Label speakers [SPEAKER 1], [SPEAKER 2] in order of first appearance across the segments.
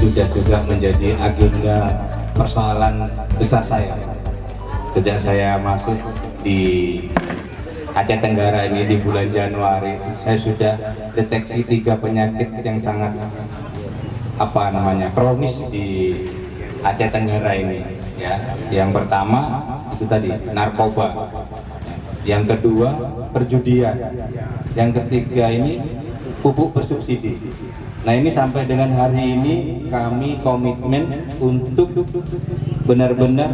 [SPEAKER 1] sudah juga menjadi agenda persoalan besar saya. Sejak saya masuk di Aceh Tenggara ini di bulan Januari, saya sudah deteksi 3 penyakit yang sangat kronis di Aceh Tenggara ini. Ya, yang pertama itu tadi narkoba, yang kedua perjudian, yang ketiga ini pupuk bersubsidi. Nah, ini sampai dengan hari ini kami komitmen untuk benar-benar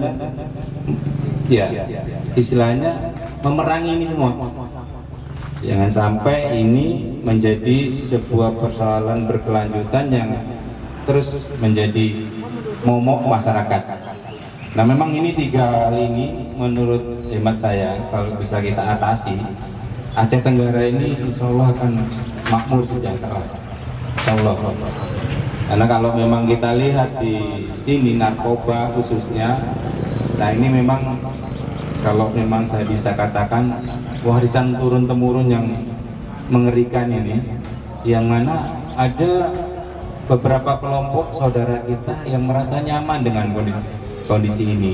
[SPEAKER 1] ya istilahnya memerangi ini semua. Jangan sampai ini menjadi sebuah persoalan berkelanjutan yang terus menjadi momok masyarakat. Nah, memang ini 3 hal ini menurut hemat saya kalau bisa kita atasi, Aceh Tenggara ini insya Allah akan makmur sejahtera. Insya Allah. Karena kalau memang kita lihat di sini narkoba khususnya, nah ini memang kalau memang saya bisa katakan warisan turun-temurun yang mengerikan ini, yang mana ada beberapa kelompok saudara kita yang merasa nyaman dengan kondisi ini.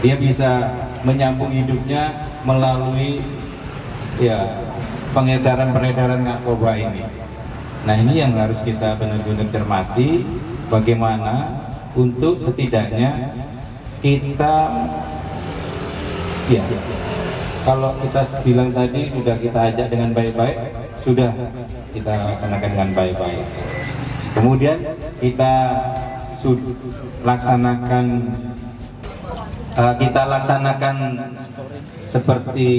[SPEAKER 1] Dia bisa menyambung hidupnya melalui ya peredaran narkoba ini. Nah, ini yang harus kita benar-benar cermati, bagaimana untuk setidaknya kita ya, kalau kita bilang tadi sudah kita ajak dengan baik-baik, sudah kita laksanakan dengan baik-baik. Kemudian kita laksanakan seperti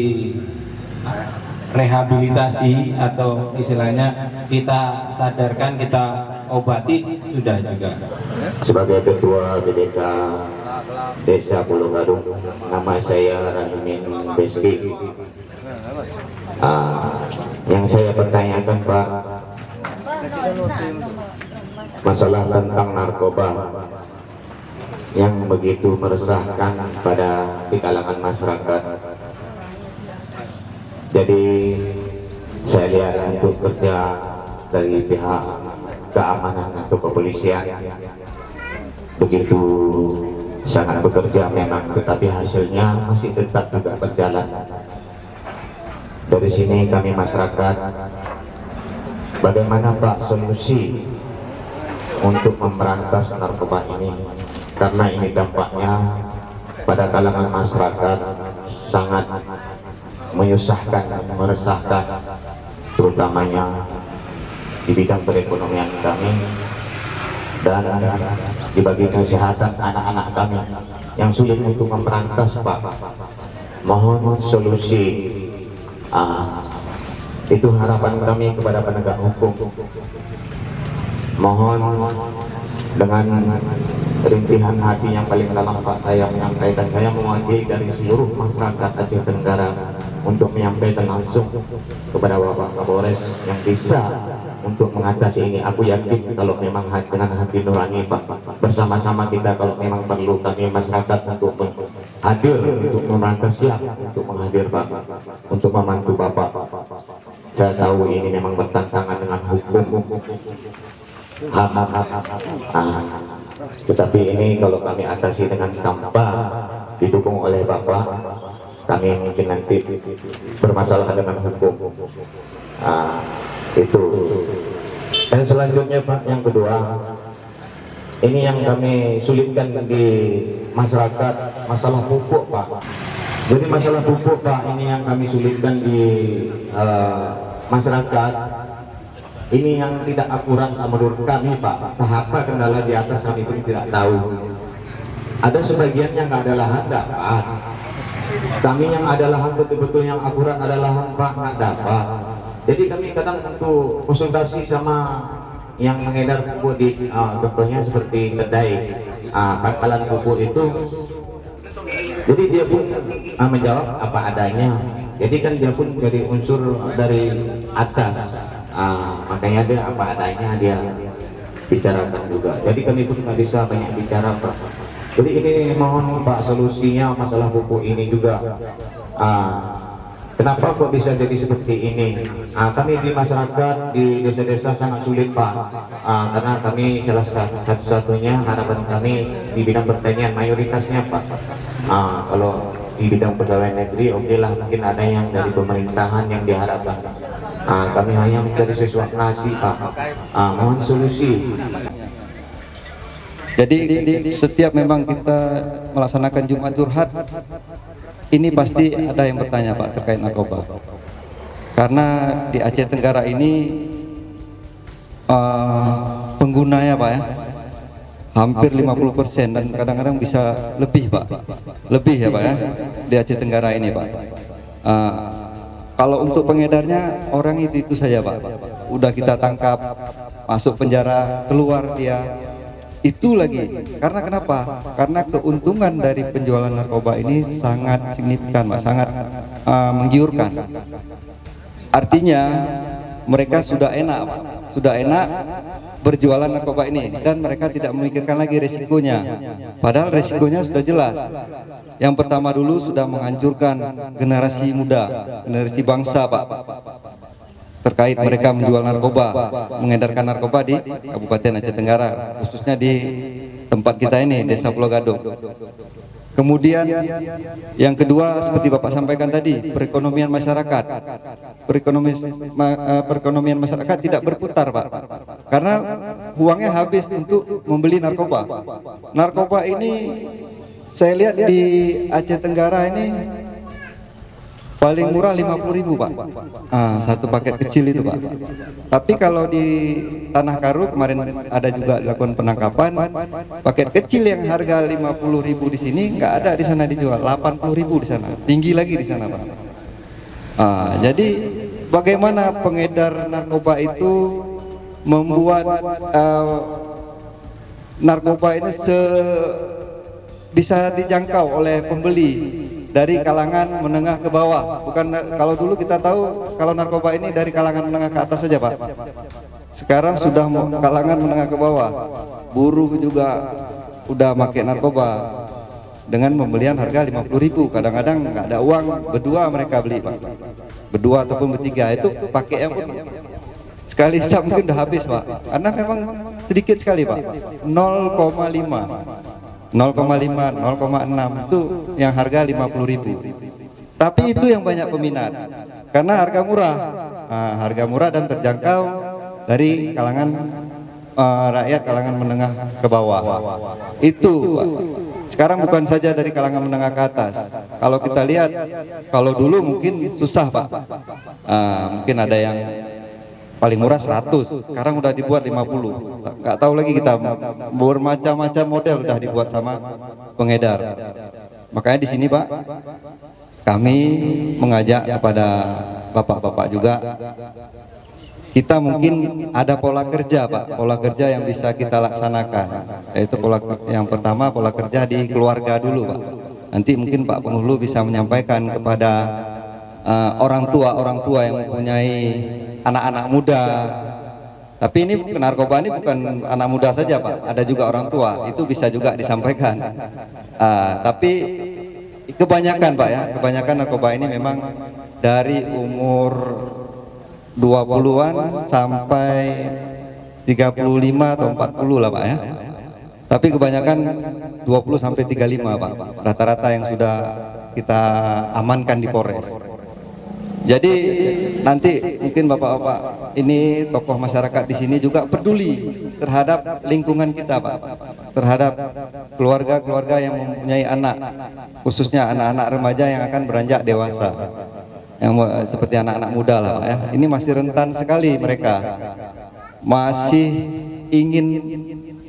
[SPEAKER 1] rehabilitasi atau istilahnya kita sadarkan, kita obati sudah juga.
[SPEAKER 2] Sebagai Ketua BDK Desa Pulau Gadung, nama saya Rahimin Beski. Yang saya pertanyakan, Pak, masalah tentang narkoba yang begitu meresahkan di kalangan masyarakat. Jadi saya lihat untuk kerja dari pihak keamanan atau kepolisian begitu sangat bekerja memang, tetapi hasilnya masih tetap juga berjalan. Dari sini kami masyarakat, bagaimana Pak solusi untuk memberantas narkoba ini, karena ini dampaknya pada kalangan masyarakat sangat menyusahkan, meresahkan, terutamanya di bidang perekonomian kami dan di bagian kesehatan anak-anak kami yang sulit untuk memberantas, Pak. Mohon solusi. Itu harapan kami kepada penegak hukum. Mohon dengan rintihan hati yang paling dalam, Pak, saya menyampaikan, saya mewakili dari seluruh masyarakat Aceh Tenggara untuk menyampaikan langsung kepada Bapak Kapolres yang bisa untuk mengatasi ini. Aku yakin kalau memang dengan hati nurani, Pak, bersama-sama kita, kalau memang perlu kami masyarakat untuk hadir, untuk memberantas, siap untuk menghadir, Pak, untuk membantu Bapak. Saya tahu ini memang bertentangan dengan hukum, tetapi ini kalau kami atasi dengan tanpa didukung oleh Bapak, kami mungkin nanti bermasalah dengan hukum. Itu. Dan selanjutnya, Pak, yang kedua, ini yang kami sulitkan di masyarakat, masalah pupuk, Pak. Jadi masalah pupuk, Pak, ini yang kami sulitkan di masyarakat. Ini yang tidak akurat menurut kami, Pak. Tahap kendala di atas kami pun tidak tahu. Ada sebagian yang nggak ada lahan dapat. Kami yang ada lahan betul-betul yang akurat ada lahan, Pak, nggak dapat. Jadi kami kadang untuk konsultasi sama yang mengedar pupuk di contohnya seperti kedai pangkalan pupuk itu. Jadi dia pun menjawab apa adanya. Jadi kan dia pun dari unsur dari atas. Makanya dia apa adanya dia bicarakan juga. Jadi kami pun nggak bisa banyak bicara, Pak. Jadi ini mohon, Pak, solusinya masalah pupuk ini juga Kenapa kok bisa jadi seperti ini? Kami di masyarakat di desa-desa sangat sulit Pak, karena kami salah satu-satunya harapan kami di bidang pertanian mayoritasnya Pak. Kalau di bidang pegawai negeri oke lah, mungkin ada yang dari pemerintahan yang diharapkan. Kami hanya mencari sesuap nasi Pak. Mohon solusi.
[SPEAKER 3] Jadi setiap memang kita melaksanakan Jumat Curhat, ini pasti ada yang bertanya Pak terkait narkoba. Karena di Aceh Tenggara ini penggunanya Pak ya, hampir 50% dan kadang-kadang bisa lebih Pak. Lebih ya Pak ya, di Aceh Tenggara ini Pak. Kalau untuk pengedarnya orang itu saja Pak. Udah kita tangkap, masuk penjara, keluar dia. Itu lagi, karena kenapa? Karena keuntungan dari penjualan narkoba ini sangat signifikan, Pak, sangat menggiurkan. Artinya mereka sudah enak, Pak, sudah enak berjualan narkoba ini dan mereka tidak memikirkan lagi resikonya. Padahal resikonya sudah jelas. Yang pertama dulu sudah menghancurkan generasi muda, generasi bangsa, Pak. Terkait mereka menjual narkoba, mengedarkan narkoba di Kabupaten Aceh Tenggara, khususnya di tempat kita ini, Desa Pulau Gadung. Kemudian yang kedua seperti Bapak sampaikan tadi, perekonomian masyarakat. Perekonomian masyarakat tidak berputar Pak, karena uangnya habis untuk membeli narkoba. Narkoba ini saya lihat di Aceh Tenggara ini paling murah 50.000 Pak, satu paket kecil itu Pak. Tapi kalau di Tanah Karu kemarin ada juga dilakukan penangkapan, paket kecil yang harga 50.000 di sini nggak ada di sana dijual, 80.000 di sana, tinggi lagi di sana Pak. Jadi bagaimana pengedar narkoba itu membuat narkoba ini bisa dijangkau oleh pembeli dari kalangan menengah ke bawah. Bukan kalau dulu kita tahu kalau narkoba ini dari kalangan menengah ke atas saja Pak. Sekarang sudah kalangan menengah ke bawah. Buruh juga udah pakai narkoba dengan pembelian harga 50.000. Kadang-kadang nggak ada uang, berdua mereka beli Pak. Berdua ataupun bertiga itu pakai yang sekali hisap mungkin udah habis Pak. Karena memang sedikit sekali Pak. 0,5 0,5, 0,6 itu yang harga 50.000. Tapi itu yang banyak peminat karena harga murah, harga murah dan terjangkau dari kalangan rakyat, kalangan menengah ke bawah. Itu Pak. Sekarang bukan saja dari kalangan menengah ke atas. Kalau kita lihat, kalau dulu mungkin susah Pak, mungkin ada yang paling murah 100, sekarang udah dibuat 50. Nggak tahu lagi kita, bermacam-macam model udah dibuat sama pengedar. Makanya di sini Pak, kami mengajak kepada bapak-bapak juga, kita mungkin ada pola kerja Pak, pola kerja yang bisa kita laksanakan. Yaitu yang pertama pola kerja di keluarga dulu Pak. Nanti mungkin Pak Penghulu bisa menyampaikan kepada orang tua yang mempunyai anak-anak muda. Tapi ini narkoba ini bukan anak muda saja Pak, ada juga orang tua, itu bisa juga disampaikan. Tapi kebanyakan Pak ya, kebanyakan narkoba ini memang dari umur 20-an sampai 35 atau 40 lah Pak ya. Tapi kebanyakan 20 sampai 35 Pak, rata-rata yang sudah kita amankan di Polres. Jadi nanti mungkin bapak-bapak ini tokoh masyarakat di sini juga peduli terhadap lingkungan kita Pak, terhadap keluarga-keluarga yang mempunyai anak, khususnya anak-anak remaja yang akan beranjak dewasa, yang seperti anak-anak muda lah Pak ya. Ini masih rentan sekali mereka, masih ingin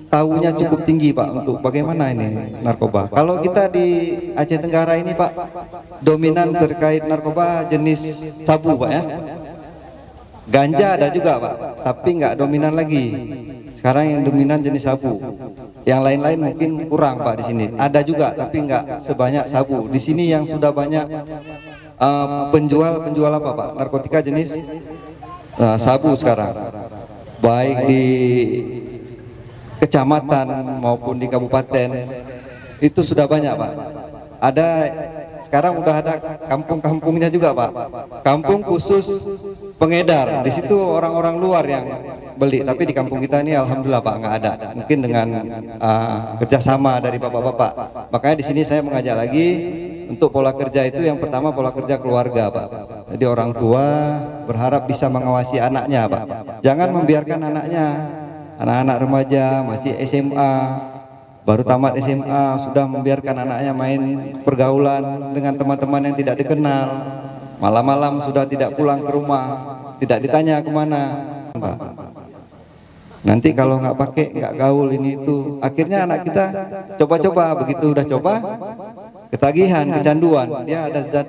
[SPEAKER 3] tahunya cukup tinggi Pak untuk bagaimana ini narkoba. Kalau kita di Aceh Tenggara ini Pak, dominan terkait narkoba jenis sabu Pak ya. Ganja ada juga Pak, tapi nggak dominan lagi. Sekarang yang dominan jenis sabu. Yang lain-lain mungkin kurang Pak di sini. Ada juga tapi nggak sebanyak sabu. Di sini yang sudah banyak penjual apa Pak? Narkotika jenis sabu sekarang. Baik di kecamatan maupun di kabupaten itu sudah banyak Pak. Ada sekarang udah ada kampung-kampungnya juga Pak, kampung khusus pengedar. Di situ orang-orang luar yang beli, tapi di kampung kita ini alhamdulillah Pak nggak ada. Mungkin dengan kerjasama dari bapak-bapak. Makanya di sini saya mengajak lagi untuk pola kerja itu yang pertama pola kerja keluarga Pak. Jadi orang tua berharap bisa mengawasi anaknya Pak. Jangan membiarkan anaknya, anak-anak remaja masih SMA, baru tamat SMA sudah membiarkan anaknya main pergaulan dengan teman-teman yang tidak dikenal. Malam-malam sudah tidak pulang ke rumah, tidak ditanya kemana Pak. Nanti kalau nggak pakai, nggak gaul ini itu, akhirnya anak kita coba-coba, begitu udah coba ketagihan, kecanduan, dia ada zat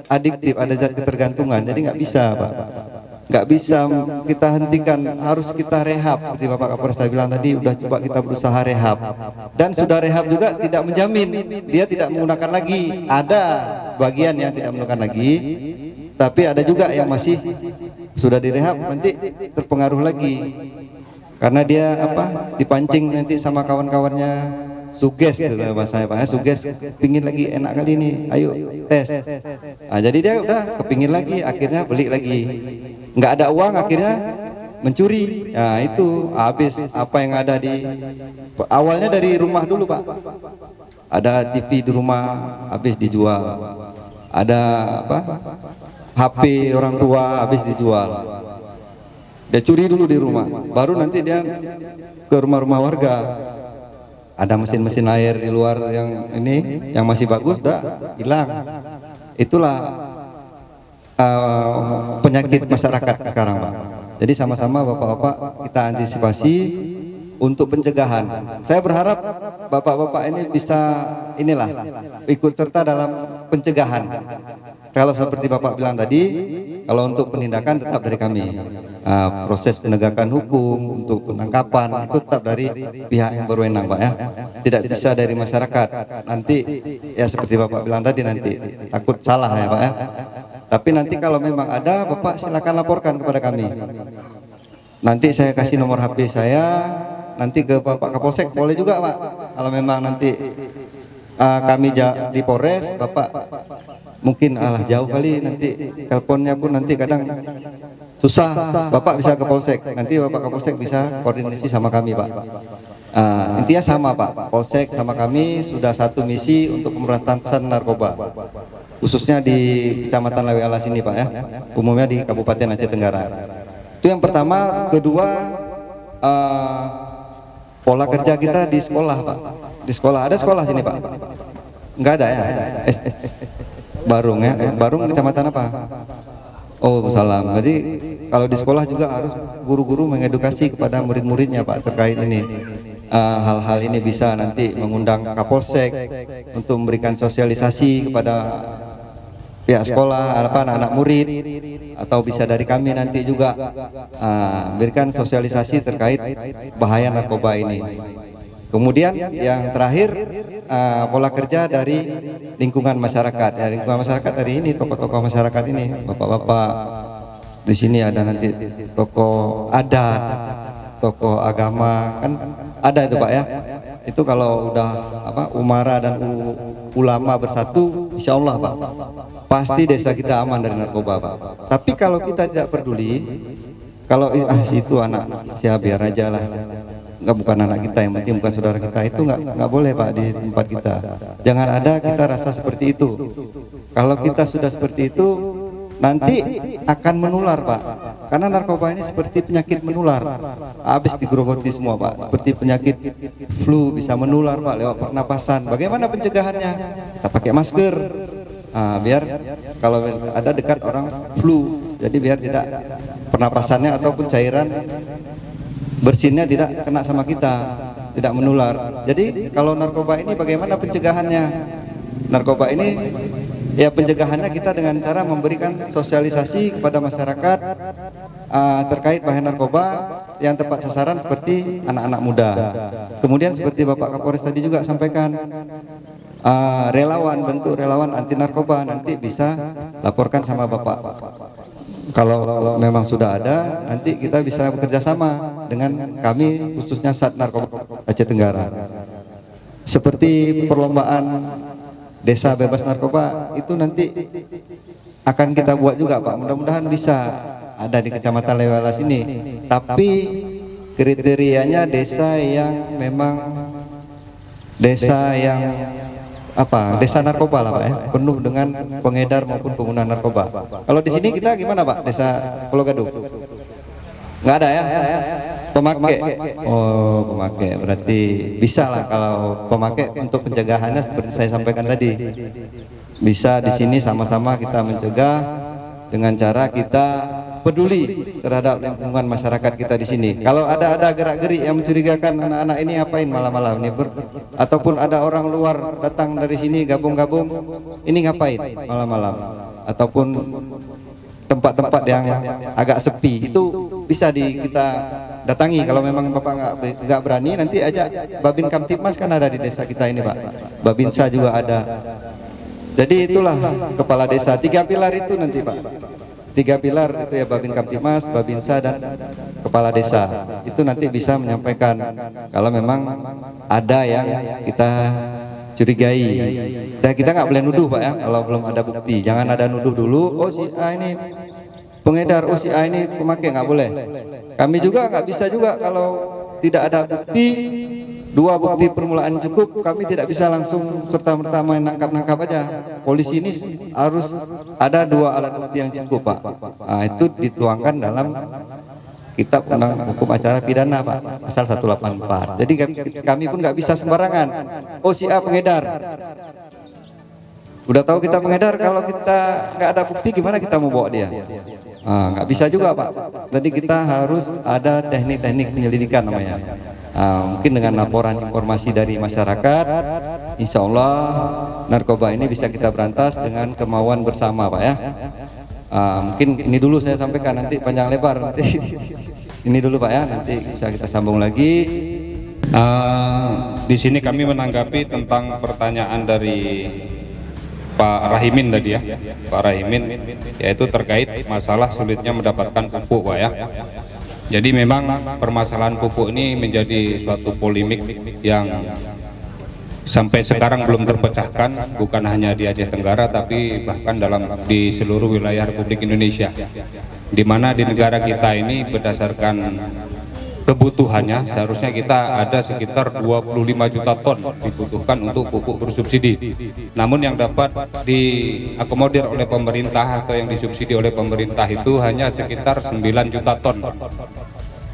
[SPEAKER 3] adiktif, ada zat ketergantungan, jadi nggak bisa Pak, nggak bisa kita hentikan, harus kita rehab. Seperti Bapak Kapolres tadi bilang tadi, udah coba kita berusaha rehab, dan sudah rehab juga tidak menjamin dia tidak menggunakan lagi. Ada bagian yang tidak menggunakan lagi, tapi ada juga yang masih sudah direhab nanti terpengaruh lagi. Karena dia dipancing nanti sama kawan-kawannya, suges gitu bahasanya Pak, suges, pingin lagi enak kali ini, ayo tes. Nah, jadi dia udah kepingin lagi, akhirnya beli lagi, nggak ada uang akhirnya mencuri. Nah itu habis apa yang ada di awalnya dari rumah dulu Pak, ada TV di rumah habis dijual, ada HP orang tua habis dijual. Dia curi dulu di rumah, baru nanti dia ke rumah-rumah warga. Ada mesin-mesin air di luar yang ini yang masih bagus, udah hilang. Itulah penyakit masyarakat sekarang Pak. Jadi sama-sama bapak-bapak kita antisipasi untuk pencegahan. Saya berharap bapak-bapak ini bisa ikut serta dalam pencegahan. Kalau seperti Bapak bilang tadi, kalau untuk penindakan tetap dari kami. Proses penegakan hukum untuk penangkapan itu tetap dari pihak yang berwenang Pak ya. Tidak bisa dari masyarakat. Nanti ya seperti Bapak bilang tadi, nanti takut salah ya Pak ya. Tapi nanti kalau memang ada, Bapak silakan laporkan kepada kami. Nanti saya kasih nomor HP saya, nanti ke Bapak Kapolsek boleh juga Pak. Kalau memang nanti kami di Polres, Bapak mungkin jauh kali, nanti teleponnya pun nanti kadang susah, Bapak bisa ke Polsek, nanti Bapak Kapolsek bisa koordinasi sama kami Pak. Intinya sama Pak, Polsek sama kami sudah satu misi untuk pemberantasan narkoba, khususnya di Kecamatan Lawi Alas ini Pak ya, umumnya di Kabupaten Aceh Tenggara. Itu yang pertama. Kedua, pola kerja kita di sekolah Pak. Di sekolah, ada sekolah sini Pak? Enggak ada ya? Barung ya? Barung kecamatan apa? Oh salam. Jadi kalau di sekolah juga harus guru-guru mengedukasi kepada murid-muridnya Pak terkait ini. Hal-hal ini bisa nanti mengundang Kapolsek untuk memberikan sosialisasi kepada pihak sekolah, anak-anak murid, atau bisa dari kami nanti juga berikan sosialisasi terkait bahaya narkoba ini. Kemudian yang terakhir, pola kerja dari lingkungan masyarakat. Ya, lingkungan masyarakat dari ini, tokoh-tokoh masyarakat ini, bapak-bapak di sini ada, nanti tokoh adat, tokoh agama, kan ada itu Pak ya. Itu kalau udah umara dan ulama bersatu, insya Allah Pak, pasti desa kita aman dari narkoba Pak. Tapi kalau kita tidak peduli, kalau situ anak siapa biar aja lah, bukan anak kita, yang penting bukan saudara kita, itu nggak boleh Pak di tempat kita. Jangan ada kita rasa seperti itu. Kalau kita sudah seperti itu, nanti akan menular Pak. Karena narkoba ini seperti penyakit menular, habis digerogoti semua Pak. Seperti penyakit flu bisa menular Pak lewat pernapasan. Bagaimana pencegahannya? Kita pakai masker. Biar kalau ada dekat orang flu, jadi biar tidak pernapasannya ataupun cairan bersinnya tidak kena sama kita, tidak menular. Jadi kalau narkoba ini bagaimana pencegahannya? Narkoba ini ya pencegahannya kita dengan cara memberikan sosialisasi kepada masyarakat terkait bahaya narkoba yang tepat sasaran seperti anak-anak muda. Kemudian seperti Bapak Kapolres tadi juga sampaikan, relawan, bentuk relawan anti narkoba, nanti bisa laporkan sama Bapak. Kalau memang sudah ada, nanti kita bisa bekerja sama dengan kami, khususnya Sat Narkoba Aceh Tenggara. Seperti perlombaan desa bebas narkoba itu nanti akan kita buat juga Pak. Mudah-mudahan bisa ada di Kecamatan Lewelas ini. Tapi kriterianya desa yang memang desa yang desa narkoba lah Pak ya, penuh dengan pengedar maupun pengguna narkoba. Kalau di sini kita gimana Pak? Desa Pulau Gadung? Nggak ada ya? Pemakai. Oh, pemakai. Berarti bisa lah kalau pemakai untuk pencegahannya seperti saya sampaikan tadi. Bisa di sini sama-sama kita mencegah dengan cara kita peduli terhadap lingkungan masyarakat kita di sini. Kalau ada gerak-gerik yang mencurigakan, anak-anak ini ngapain malam-malam ini, ataupun ada orang luar datang dari sini gabung-gabung, ini ngapain malam-malam, ataupun tempat-tempat yang agak sepi, itu bisa kita datangi. Kalau memang Bapak nggak berani, nanti ajak Babin Kamtipmas, kan ada di desa kita ini Pak, Babinsa juga ada. Jadi itulah kepala desa, 3 pilar itu nanti Pak, 3 pilar itu ya, Babin Kamtipmas, Babinsa, dan kepala desa. Itu nanti bisa menyampaikan kalau memang ada yang kita curigai. Dan kita nggak boleh nuduh Pak ya, kalau belum ada bukti. Jangan ada nuduh dulu, oh si A ini pengedar, oh si A ini pemakai, nggak boleh. Kami juga nggak bisa juga kalau tidak ada bukti. 2 bukti permulaan cukup, kami tidak bisa langsung serta-merta main nangkap-nangkap aja. Polisi ini harus ada 2 alat bukti yang cukup Pak. Nah, itu dituangkan dalam Kitab Undang Hukum Acara Pidana Pak, pasal 184. Jadi kami pun nggak bisa sembarangan, oh si A pengedar. Udah tahu kita pengedar, kalau kita nggak ada bukti gimana kita mau bawa dia? Nggak bisa juga Pak. Jadi kita harus ada teknik-teknik penyelidikan namanya. Mungkin dengan laporan informasi dari masyarakat, insya Allah narkoba ini bisa kita berantas dengan kemauan bersama Pak ya. Mungkin ini dulu saya sampaikan, nanti panjang lebar nanti. Ini dulu Pak ya, nanti bisa kita sambung lagi.
[SPEAKER 4] Di sini kami menanggapi tentang pertanyaan dari Pak Rahimin tadi ya, Pak Rahimin, yaitu terkait masalah sulitnya mendapatkan pupuk Pak ya. Jadi memang permasalahan pupuk ini menjadi suatu polemik yang sampai sekarang belum terpecahkan, bukan hanya di Aceh Tenggara tapi bahkan di seluruh wilayah Republik Indonesia, di mana di negara kita ini berdasarkan kebutuhannya seharusnya kita ada sekitar 25 juta ton dibutuhkan untuk pupuk bersubsidi. Namun yang dapat diakomodir oleh pemerintah atau yang disubsidi oleh pemerintah itu hanya sekitar 9 juta ton.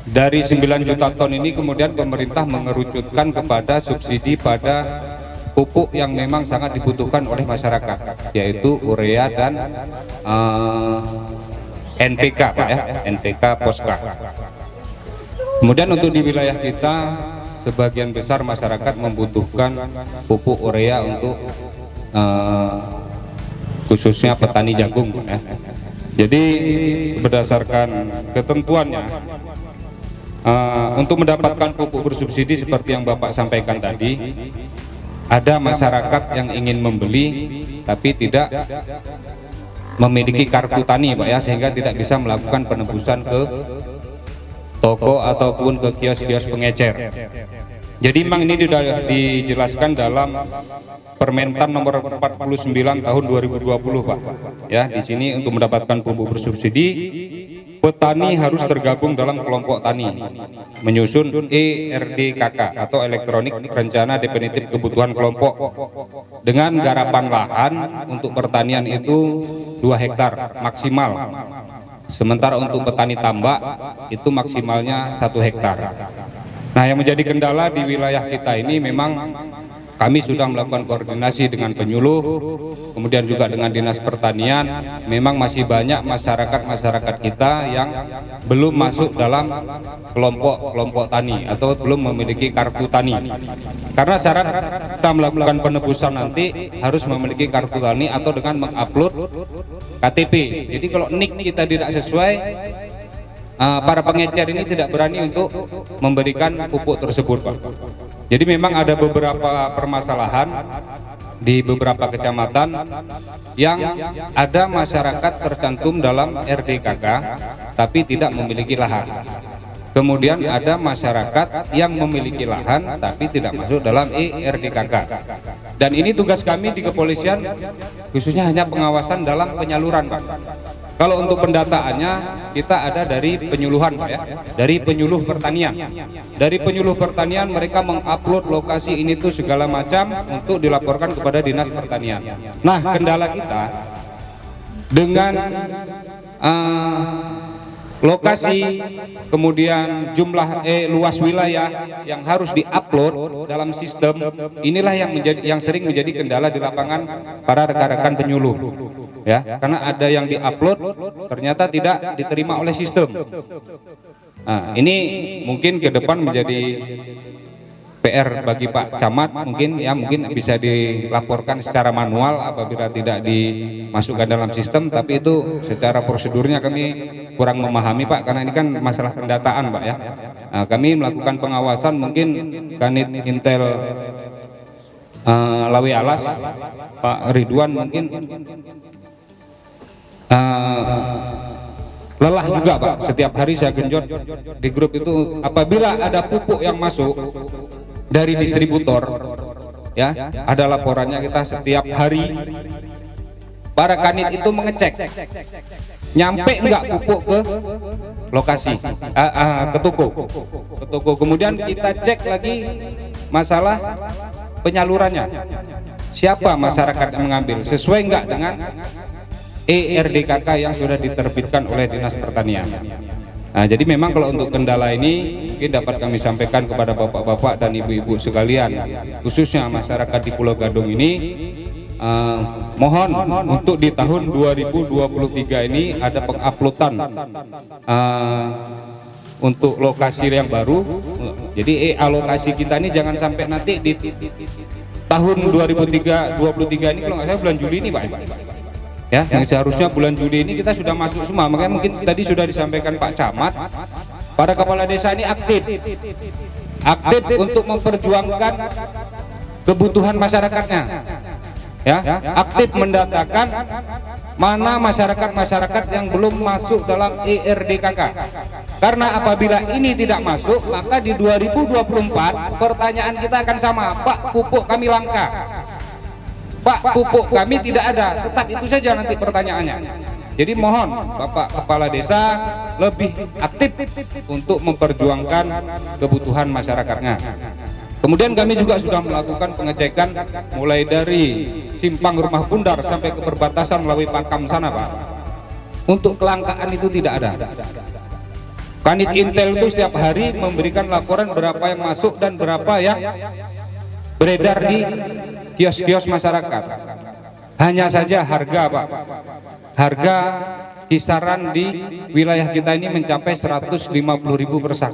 [SPEAKER 4] Dari 9 juta ton ini kemudian pemerintah mengerucutkan kepada subsidi pada pupuk yang memang sangat dibutuhkan oleh masyarakat, yaitu urea dan NPK Pak ya, NPK Poska. Kemudian untuk di wilayah kita sebagian besar masyarakat membutuhkan pupuk urea untuk khususnya petani jagung ya. Jadi berdasarkan ketentuannya untuk mendapatkan pupuk bersubsidi seperti yang Bapak sampaikan tadi, ada masyarakat yang ingin membeli tapi tidak memiliki kartu tani Pak ya, sehingga tidak bisa melakukan penebusan ke toko ataupun ke kios-kios pengecer. Jadi memang ini sudah dijelaskan dalam Permentan nomor 49 tahun 2020 Pak. Ya, di sini untuk mendapatkan pupuk bersubsidi petani harus tergabung dalam kelompok tani menyusun ERDKK atau Elektronik Rencana Definitif Kebutuhan Kelompok dengan garapan lahan untuk pertanian itu 2 hektar maksimal. Sementara untuk petani tambak itu maksimalnya 1 hektar. Nah, yang menjadi kendala di wilayah kita ini memang kami sudah melakukan koordinasi dengan penyuluh, kemudian juga dengan Dinas Pertanian. Memang masih banyak masyarakat kita yang belum masuk dalam kelompok tani atau belum memiliki kartu tani. Karena syarat kita melakukan penebusan nanti harus memiliki kartu tani atau dengan mengupload KTP. Jadi kalau NIK kita tidak sesuai, para pengecer ini tidak berani untuk memberikan pupuk tersebut Pak. Jadi memang ada beberapa permasalahan di beberapa kecamatan yang ada masyarakat tercantum dalam RDKK tapi tidak memiliki lahan. kemudian ada masyarakat yang memiliki lahan tapi tidak masuk dalam ERDKK. Dan ini tugas kami di kepolisian, khususnya hanya pengawasan dalam penyaluran, Pak. Kalau untuk pendataannya kita ada dari penyuluhan, Pak, ya, dari penyuluh pertanian. Dari penyuluh pertanian mereka mengupload lokasi ini tuh segala macam untuk dilaporkan kepada Dinas Pertanian. Nah, kendala kita dengan lokasi, kemudian jumlah luas wilayah yang harus diupload dalam sistem, inilah yang sering menjadi kendala di lapangan para rekan-rekan penyuluh, ya, karena ada yang diupload ternyata tidak diterima oleh sistem. Nah, ini mungkin ke depan menjadi PR bagi Pak Camat, mungkin bisa dilaporkan secara manual apabila tidak dimasukkan dalam sistem, tapi itu secara prosedurnya kami kurang memahami, Pak, karena ini kan masalah pendataan, Pak, ya. Nah, kami melakukan pengawasan, mungkin Kanit Intel Lawe Alas, Pak Ridwan mungkin lelah juga, Pak. Setiap hari saya genjot di grup itu, apabila ada pupuk yang masuk dari distributor, ya, ada laporannya kita setiap hari. Para kanit itu mengecek nyampe enggak pupuk ke lokasi, ke toko. Kemudian kita cek lagi masalah penyalurannya, siapa masyarakat yang mengambil, sesuai enggak dengan ERDKK yang sudah diterbitkan oleh Dinas Pertanian. Nah, jadi memang kalau untuk kendala ini mungkin dapat kami sampaikan kepada bapak-bapak dan ibu-ibu sekalian, khususnya masyarakat di Pulau Gadung ini, mohon untuk di tahun 2023 ini ada penguploadan untuk lokasi yang baru. Jadi alokasi kita ini jangan sampai nanti di tahun 2023 ini, kalau nggak salah bulan Juli ini, Pak, ya, yang seharusnya bulan Juli ini kita sudah masuk semua. Makanya mungkin tadi sudah disampaikan Pak Camat, para kepala desa ini aktif untuk memperjuangkan kebutuhan masyarakatnya, ya, aktif mendatakan mana masyarakat yang belum masuk dalam ERDKK. Karena apabila ini tidak masuk, maka di 2024 pertanyaan kita akan sama, Pak, pupuk kami langka, Pak, pupuk kami tidak ada. Tetap itu saja nanti pertanyaannya. Jadi mohon Bapak Kepala Desa lebih aktif untuk memperjuangkan kebutuhan masyarakatnya. Kemudian kami juga sudah melakukan pengecekan mulai dari simpang Rumah Bundar sampai ke perbatasan melalui Pakam sana, Pak. Untuk kelangkaan itu tidak ada. Kanit Intel itu setiap hari memberikan laporan berapa yang masuk dan berapa yang beredar di kios-kios masyarakat. Hanya saja harga, Pak, harga kisaran di wilayah kita ini mencapai 150.000 per sak.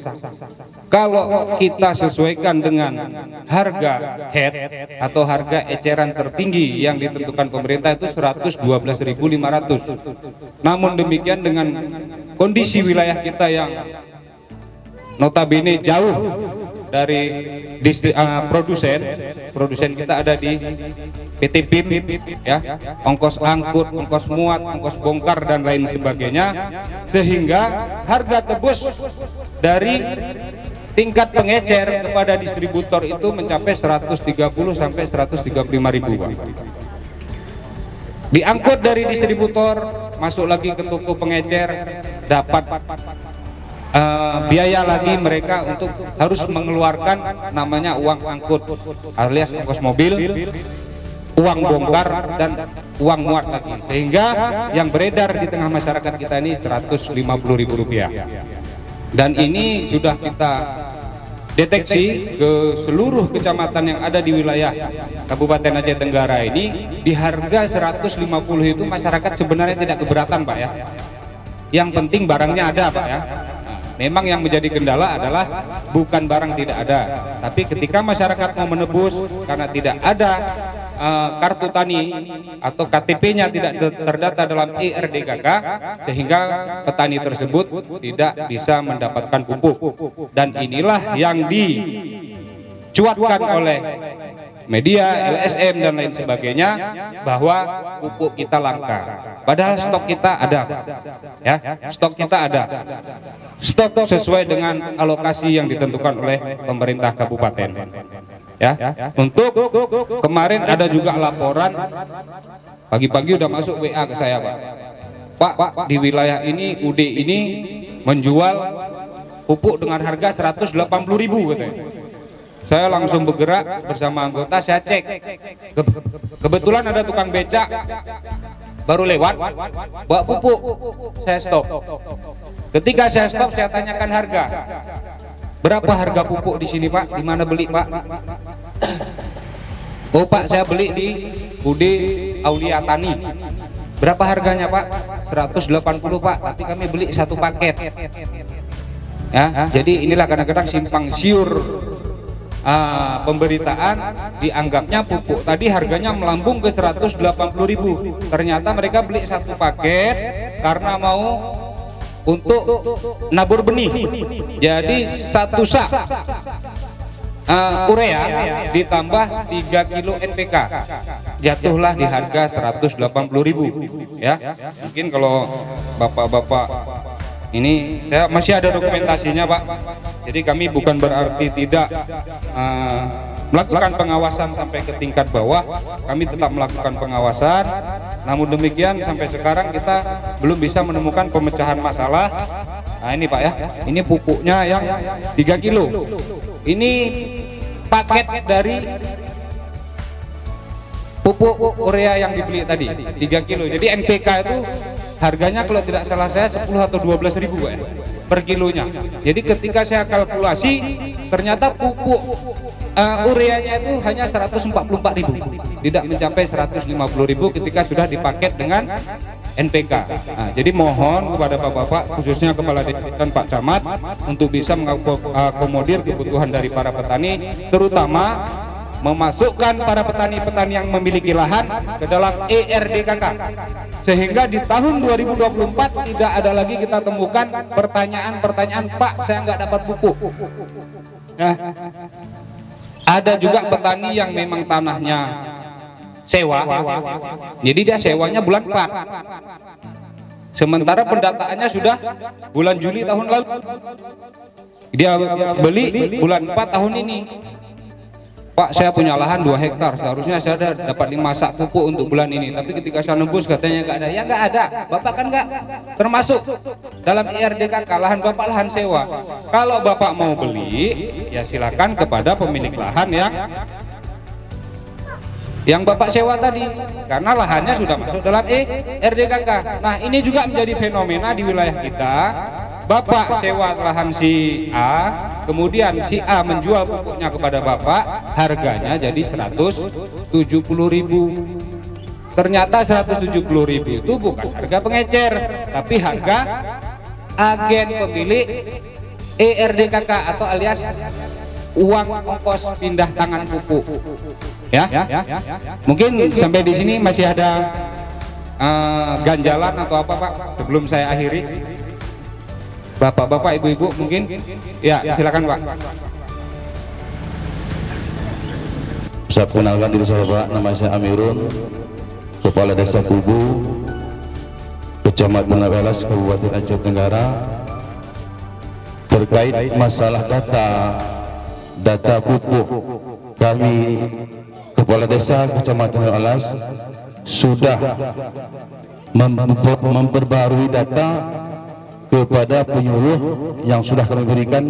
[SPEAKER 4] Kalau kita sesuaikan dengan harga head atau harga eceran tertinggi yang ditentukan pemerintah itu 112.500. Namun demikian dengan kondisi wilayah kita yang notabene jauh dari produsen kita ada di PT BIM, ya, ongkos angkut, ongkos muat, ongkos bongkar dan lain sebagainya, sehingga harga tebus dari tingkat pengecer kepada distributor itu mencapai 130 sampai 135.000, Pak. Diangkut dari distributor masuk lagi ke toko pengecer, dapat biaya lagi mereka untuk harus mengeluarkan namanya uang angkut alias ongkos mobil, uang bongkar dan uang muat lagi, sehingga yang beredar di tengah masyarakat kita ini 150.000 rupiah. Dan ini sudah kita deteksi ke seluruh kecamatan yang ada di wilayah Kabupaten Aceh Tenggara ini. Di harga 150 itu masyarakat sebenarnya tidak keberatan, Pak, ya. Yang penting barangnya ada, Pak, ya. Memang yang menjadi kendala adalah bukan barang tidak ada, tapi ketika masyarakat mau menebus karena tidak ada kartu tani atau KTP-nya tidak terdata dalam ERDKK, sehingga petani tersebut tidak bisa mendapatkan pupuk. Dan inilah yang dicuatkan oleh media, LSM dan lain sebagainya, bahwa pupuk kita langka. Padahal stok kita ada, ya, stok kita ada, stok sesuai dengan alokasi yang ditentukan oleh pemerintah kabupaten. Ya, untuk kemarin ada juga laporan pagi-pagi udah masuk WA ke saya, Pak, di wilayah ini UD ini menjual pupuk dengan harga 180.000 katanya. Saya langsung bergerak bersama anggota, saya cek. Kebetulan ada tukang becak baru lewat bawa pupuk, saya stop. Ketika saya stop, saya tanyakan harga. Berapa harga pupuk di sini, Pak? Di mana beli, Pak? Oh, Pak, saya beli di UD Aulia Tani. Berapa harganya, Pak? 180, Pak, tapi kami beli satu paket. Ya, jadi inilah kadang-kadang simpang siur pemberitaan, dianggapnya pupuk tadi harganya melambung ke 180.000. Ternyata mereka beli satu paket karena mau untuk nabur benih. Jadi satu sak urea ditambah 3 kilo NPK jatuhlah di harga 180.000, ya. Mungkin kalau bapak-bapak ini saya masih ada dokumentasinya, Pak. Jadi kami bukan berarti tidak melakukan pengawasan sampai ke tingkat bawah, kami tetap melakukan pengawasan. Namun demikian sampai sekarang kita belum bisa menemukan pemecahan masalah. Nah ini, Pak, ya, ini pupuknya yang 3 kilo. Ini paket dari pupuk urea yang dibeli tadi 3 kilo. Jadi NPK itu harganya kalau tidak salah saya 10 atau 12.000, Pak, ya, per kilonya. Jadi ketika saya kalkulasi ternyata pupuk ureanya itu hanya 144.000, tidak mencapai 150.000 ketika sudah dipaket dengan NPK. Nah, jadi mohon kepada Bapak-bapak, khususnya Kepala Desa dan Pak Camat, untuk bisa mengakomodir kebutuhan dari para petani, terutama memasukkan para petani-petani yang memiliki lahan ke dalam ERDKK, sehingga di tahun 2024 tidak ada lagi kita temukan pertanyaan-pertanyaan, Pak, saya nggak dapat pupuk. Nah, ada juga petani yang memang tanahnya sewa, jadi dia sewanya bulan 4, sementara pendataannya sudah bulan Juli tahun lalu, dia beli bulan 4 tahun ini. Pak, saya punya lahan 2 hektar, seharusnya saya dapat 5 sak pupuk untuk bulan ini, tapi ketika saya nembus katanya nggak ada. Ya nggak ada, Bapak kan nggak termasuk dalam IRDKK, lahan Bapak lahan sewa. Kalau Bapak mau beli, ya silakan kepada pemilik lahan yang Bapak sewa tadi, karena lahannya sudah masuk dalam IRDKK. Nah ini juga menjadi fenomena di wilayah kita. Bapak sewa lahan si A, kemudian si A menjual pupuknya kepada Bapak, harganya jadi 170.000. Ternyata 170.000 itu bukan harga pengecer, tapi harga agen pemilik ERDKK atau alias uang ongkos pindah tangan pupuk. Ya, mungkin sampai di sini masih ada ganjalan atau apa, Pak, sebelum saya akhiri. Bapak-bapak, ibu-ibu mungkin, ya silakan, Pak.
[SPEAKER 5] Saya kenalkan diri saya, Pak. Nama saya Amirun, Kepala Desa Kubu, Kecamatan Abelas, Kabupaten Aceh Tenggara. Terkait masalah data pupuk, kami Kepala Desa Kecamatan Abelas sudah memperbarui data kepada penyuluh yang sudah kami berikan.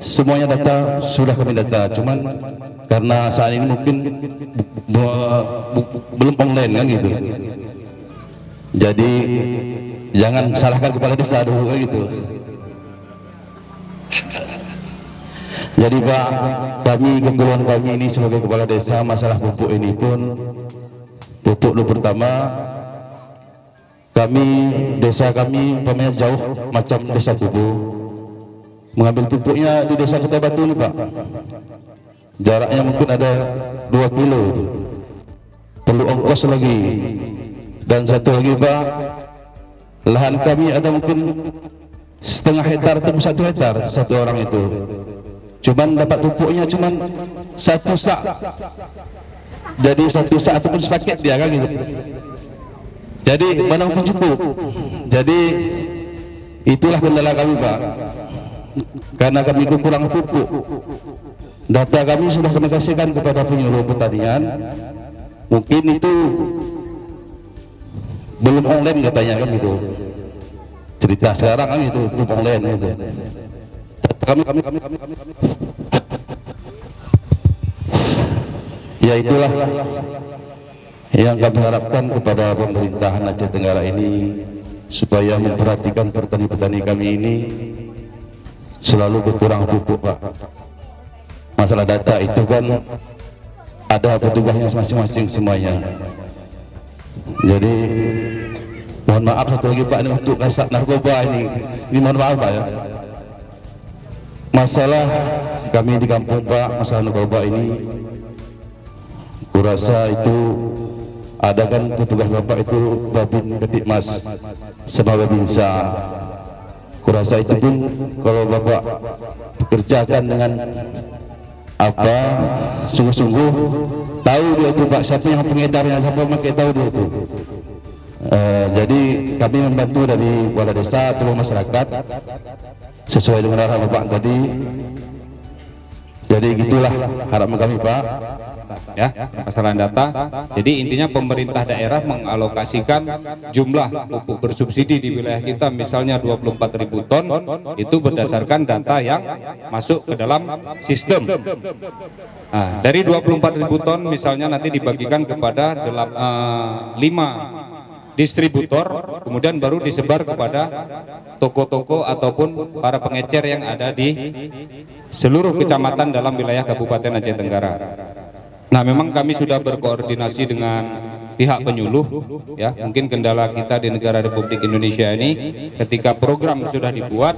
[SPEAKER 5] Semuanya data sudah kami data, cuman karena saat ini mungkin belum online kan gitu. Jadi jangan salahkan kepala desa dulu gitu. Jadi Pak, kekeluhan kami ini sebagai kepala desa, masalah pupuk ini pun pupuk dulu pertama. Desa kami umpamanya jauh macam Desa Kubu, mengambil pupuknya di Desa Kota Batu ini, Pak, jaraknya mungkin ada 2 kilo, perlu ongkos lagi. Dan satu lagi, Pak, lahan kami ada mungkin setengah hektar atau 1 hektar satu orang itu, cuman dapat pupuknya cuman 1 sak, jadi 1 sak ataupun sepaket dia kan gitu. Jadi mana pun cukup. Jadi itulah kendala kami Pak, karena kami kekurangan pupuk. Data kami sudah kami kasihkan kepada penyuluh pertanian, mungkin itu belum online katanya kan itu. Cerita sekarang kan itu belum online itu. Kami ya itulah yang kami harapkan kepada pemerintahan Aceh Tenggara ini, supaya memperhatikan petani-petani kami ini selalu berkurang pupuk Pak. Masalah data itu kan ada petugasnya masing-masing semuanya. Jadi mohon maaf satu lagi Pak, ini untuk kasat narkoba ini mohon maaf Pak ya. Masalah kami di kampung Pak, masalah narkoba ini kurasa itu ada kan petugas Bapak itu Babin Ketikmas sama Babinsa. Kurasa itu pun kalau Bapak bekerjakan dengan apa sungguh-sungguh, tahu dia itu Pak siapa yang pengedarnya, siapa pakai tahu dia itu. Jadi kami membantu dari kepala desa atau masyarakat sesuai dengan arahan Bapak tadi. Jadi gitulah harapan kami Pak.
[SPEAKER 4] Ya, masalah data. Jadi intinya pemerintah daerah mengalokasikan jumlah pupuk bersubsidi di wilayah kita misalnya 24.000 ton, itu berdasarkan data yang masuk ke dalam sistem. Nah, dari 24.000 ton misalnya nanti dibagikan kepada 5 distributor, kemudian baru disebar kepada toko-toko ataupun para pengecer yang ada di seluruh kecamatan dalam wilayah Kabupaten Aceh Tenggara. Nah, memang kami sudah berkoordinasi dengan pihak penyuluh, ya. Mungkin kendala kita di negara Republik Indonesia ini, ketika program sudah dibuat,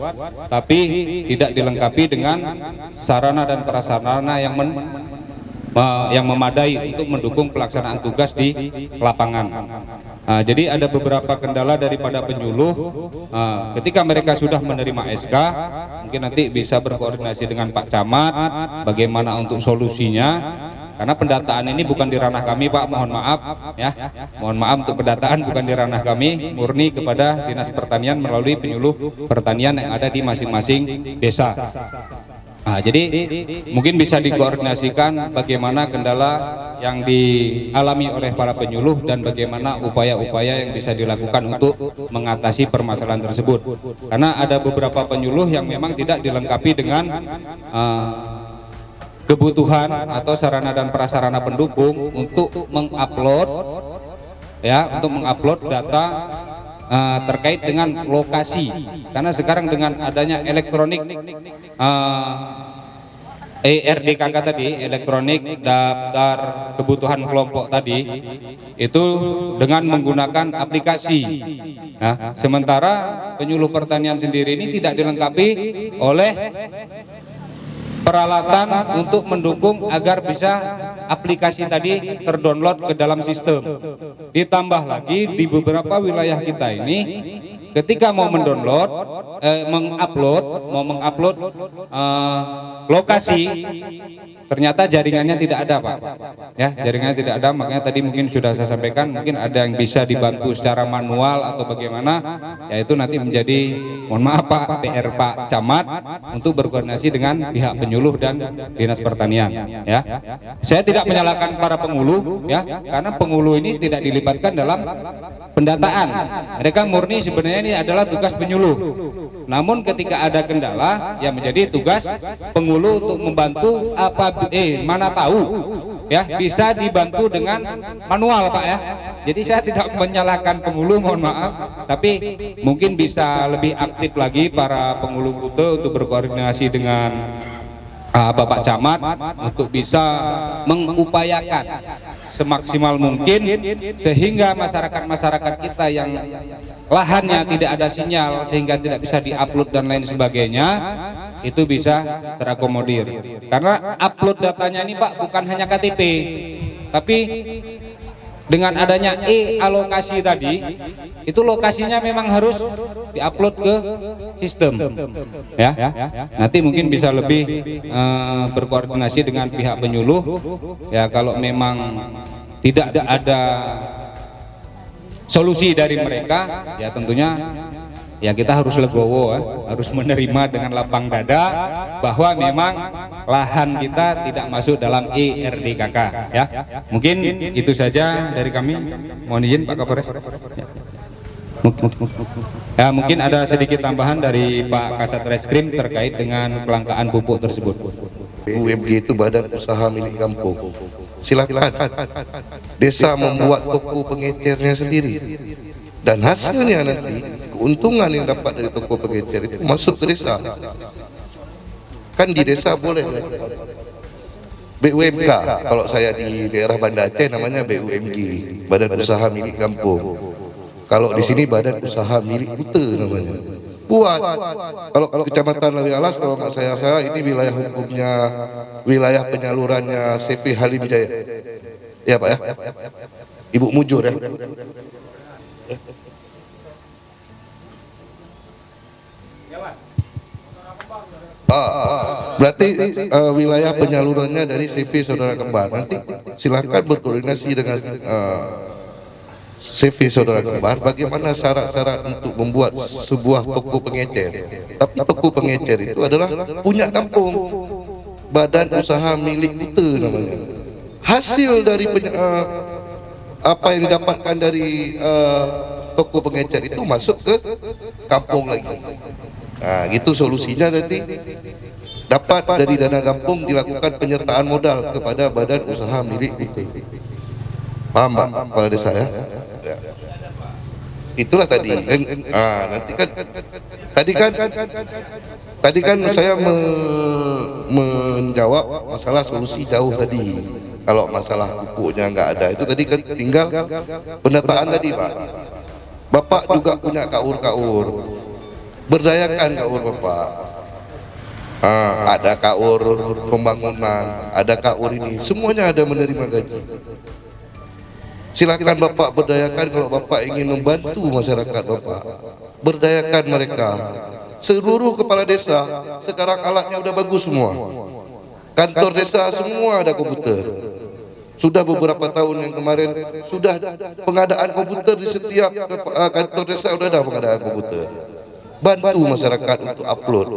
[SPEAKER 4] tapi tidak dilengkapi dengan sarana dan prasarana yang memadai untuk mendukung pelaksanaan tugas di lapangan. Nah, jadi ada beberapa kendala daripada penyuluh. Ketika mereka sudah menerima SK, mungkin nanti bisa berkoordinasi dengan Pak Camat, bagaimana untuk solusinya. Karena pendataan ini bukan di ranah kami Pak, mohon maaf ya. Mohon maaf untuk pendataan bukan di ranah kami, murni kepada Dinas Pertanian melalui penyuluh pertanian yang ada di masing-masing desa. Nah, jadi mungkin bisa dikoordinasikan bagaimana kendala yang dialami oleh para penyuluh dan bagaimana upaya-upaya yang bisa dilakukan untuk mengatasi permasalahan tersebut. Karena ada beberapa penyuluh yang memang tidak dilengkapi dengan kebutuhan atau sarana dan prasarana pendukung untuk mengupload data terkait dengan lokasi. Karena sekarang dengan adanya elektronik ERDKK tadi, elektronik daftar kebutuhan kelompok tadi, itu dengan menggunakan aplikasi. Nah, sementara penyuluh pertanian sendiri ini tidak dilengkapi oleh peralatan untuk mendukung agar bisa aplikasi tadi terdownload ke dalam sistem. Ditambah lagi di beberapa wilayah kita ini, ketika mau mendownload, mengupload lokasi, ternyata jaringannya tidak ada Pak. Ya, jaringannya tidak ada, makanya tadi mungkin sudah saya sampaikan, mungkin ada yang bisa dibantu secara manual atau bagaimana, yaitu nanti menjadi, mohon maaf Pak, PR Pak Camat untuk berkoordinasi dengan pihak penyuluh dan Dinas Pertanian. Ya, saya tidak menyalahkan para pengulu, ya, karena pengulu ini tidak dilibatkan dalam pendataan. Mereka murni sebenarnya ini adalah tugas penyuluh. Namun ketika ada kendala, yang menjadi tugas pengulu untuk membantu mana tahu ya bisa dibantu dengan manual Pak ya. Jadi saya tidak menyalahkan pengulu, mohon maaf, tapi mungkin bisa lebih aktif lagi para pengulu Kute untuk berkoordinasi dengan Bapak Camat untuk bisa mengupayakan semaksimal mungkin sehingga masyarakat kita yang lahannya tidak ada sinyal sehingga tidak bisa diupload dan lain sebagainya itu bisa terakomodir. Karena upload datanya ini Pak bukan hanya KTP, tapi dengan adanya alokasi tadi, itu lokasinya memang harus diupload ke sistem. Ya, nanti mungkin bisa lebih berkoordinasi dengan pihak penyuluh. Ya, kalau memang tidak ada solusi dari mereka, ya tentunya ya kita harus legowo, harus menerima dengan lapang dada bahwa memang lahan kita tidak masuk dalam ERDKK, ya. Mungkin itu saja dari kami. Mohon izin Pak Kapolres. Ya, mungkin ada sedikit tambahan dari Pak Kasat Reskrim terkait dengan kelangkaan pupuk tersebut.
[SPEAKER 6] BUMG itu badan usaha milik kampung. Silakan desa membuat toko pengecernya sendiri, dan hasilnya nanti keuntungan yang dapat dari toko pengecer itu masuk ke desa. Kan di desa boleh BUMK, kalau saya di daerah Banda Aceh namanya BUMG, badan usaha milik kampung. Kalau di sini badan usaha milik Kuta namanya. Buat. Kalau Kecamatan Lawi Alas, kalau nggak saya ini wilayah hukumnya, wilayah penyalurannya CV Halim Jaya. Ya Pak ya. Ibu Mujur ya. Berarti wilayah penyalurannya dari CV saudara kembar. Nanti silakan berkoordinasi dengan CV saudara kembar bagaimana syarat-syarat untuk membuat sebuah toko pengecer. Tapi toko pengecer itu adalah punya kampung, badan usaha milik Kuta namanya. Hasil dari apa yang didapatkan dari toko pengecer itu masuk ke kampung lagi. Nah, gitu solusinya nanti. Dapat dari dana kampung dilakukan penyertaan modal kepada badan usaha milik Kuta. Paham Pak Kepala Desa ya? Itulah tadi. Nanti kan tadi kan saya menjawab masalah solusi jauh tadi. Kalau masalah pupuknya nggak ada, itu tadi kan tinggal pendataan tadi Pak. Bapak juga punya kaur-kaur, berdayakan kaur Bapak. Ada kaur pembangunan, ada kaur ini, semuanya ada menerima gaji. Silakan Bapak berdayakan. Kalau Bapak ingin membantu masyarakat Bapak, berdayakan mereka. Seluruh kepala desa sekarang alatnya udah bagus semua. Kantor desa semua ada komputer. Sudah beberapa tahun yang kemarin sudah pengadaan komputer di setiap kantor desa, sudah ada pengadaan komputer. Bantu masyarakat untuk upload.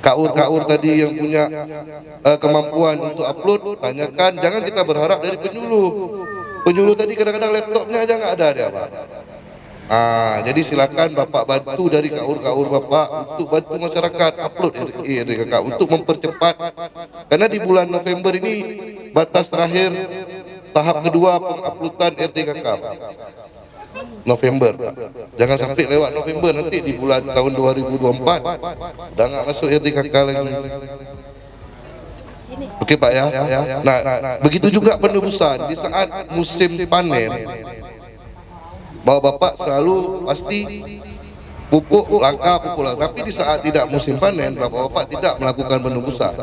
[SPEAKER 6] Kaur-kaur tadi yang punya kemampuan untuk upload, tanyakan. Jangan kita berharap dari penyuluh. Penyuluh tadi kadang-kadang laptopnya aja nggak ada dia Pak. Jadi silakan Bapak bantu dari kaur-kaur Bapak untuk bantu masyarakat upload RDKK untuk mempercepat. Karena di bulan November ini batas terakhir tahap kedua penguploadan RDKK. November. Jangan sampai lewat November, nanti di bulan tahun 2024 udah nggak masuk RDKK lagi. Oke Pak ya. Nah, begitu juga penebusan di saat musim panen. Bahwa Bapak selalu pasti pupuk langka. Tapi di saat tidak musim panen, Bapak tidak melakukan penebusan.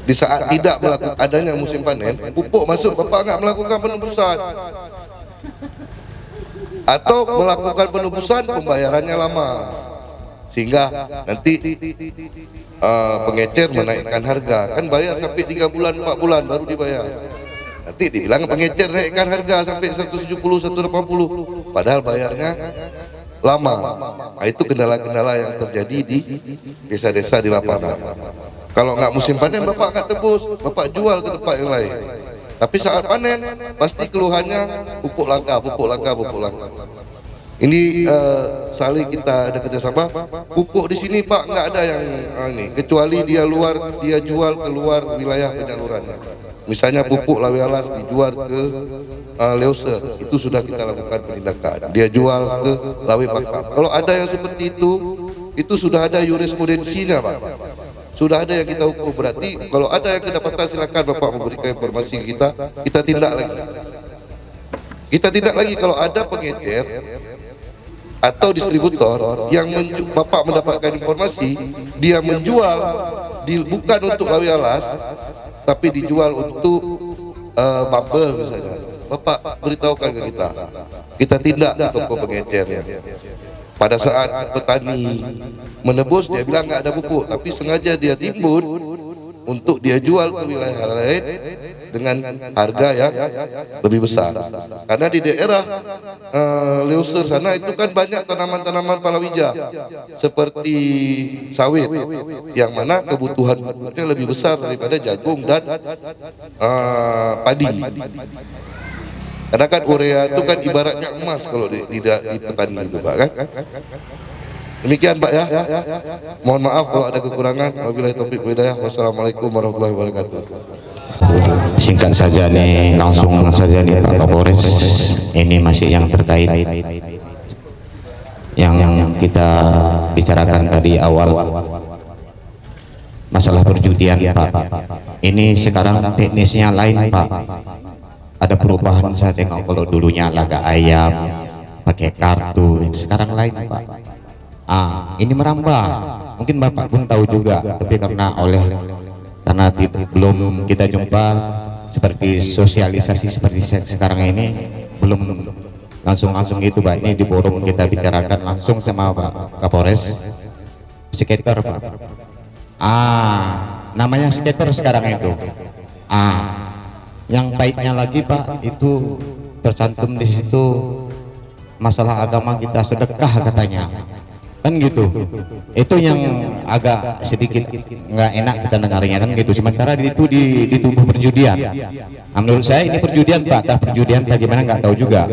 [SPEAKER 6] Di saat tidak melakukan adanya musim panen, pupuk masuk, Bapak nggak melakukan penebusan. Atau melakukan penebusan, pembayarannya lama. Sehingga nanti pengecer menaikkan harga, kan bayar sampai 3 bulan 4 bulan baru dibayar. Nanti dibilang pengecer naikkan harga sampai 170 180, padahal bayarnya lama. Nah, itu kendala-kendala yang terjadi di desa-desa di lapangan. Kalau nggak musim panen Bapak nggak tebus, Bapak jual ke tempat yang lain. Tapi saat panen pasti keluhannya pupuk langka. Ini saling kita ada kerjasama. Pupuk di sini Pak nggak ada yang ini, kecuali dia jual keluar wilayah penyalurannya. Misalnya pupuk Lawi Alas dijual ke Leuser, itu sudah kita lakukan penindakan. Dia jual ke Lawi Pakam. Kalau ada yang seperti itu sudah ada jurisprudensinya Pak. Sudah ada yang kita hukum. Berarti kalau ada yang kedapatan silakan Bapak memberikan informasi kita tindak lagi. Kita tindak lagi kalau ada pengecer atau distributor yang Bapak mendapatkan informasi dia menjual bukan untuk Lawi Alas tapi dijual untuk bubble misalnya, Bapak beritahukan ke kita tindak toko pengecernya. Pada saat petani menebus dia bilang nggak ada pupuk, tapi sengaja dia timbun untuk dia jual ke wilayah lain dengan harga yang lebih besar. Karena di daerah Leuser sana itu kan banyak tanaman-tanaman palawija seperti sawit, yang mana kebutuhan pupuknya lebih besar daripada jagung dan padi. Karena kan urea itu kan ibaratnya emas kalau di petani itu, Pak, kan? Demikian, Pak, ya. Mohon maaf kalau ada kekurangan. Wabillahi taufiq wal hidayah. Wassalamualaikum warahmatullahi wabarakatuh.
[SPEAKER 2] Singkat saja nih, langsung saja nih Pak Kapolres. Ini masih yang terkait yang kita bicarakan tadi awal, masalah perjudian, Pak. Ini sekarang teknisnya lain, Pak. Ada perubahan, saya tengok. Kalau dulunya laga ayam pakai kartu, sekarang lain, Pak. Ini merambah. Mungkin Bapak pun tahu juga, tapi karena belum kita jumpa seperti sosialisasi seperti sekarang ini, belum langsung gitu, Pak. Ini di forum kita bicarakan langsung sama Pak Kapolres. Skater, Pak. Namanya skater sekarang itu. Yang baiknya lagi, Pak, itu tercantum di situ masalah agama kita, sedekah katanya. Kan gitu. Itu yang agak sedikit nggak enak kita dengarnya, kan gitu. Sementara itu di tubuh perjudian. Menurut saya ini perjudian, Pak. Perjudian bagaimana nggak tahu juga.